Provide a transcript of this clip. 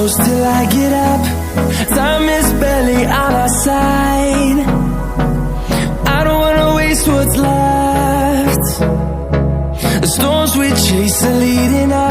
close till I get up. Time is barely on our side. I don't wanna waste what's left. The storms we chase are leading us.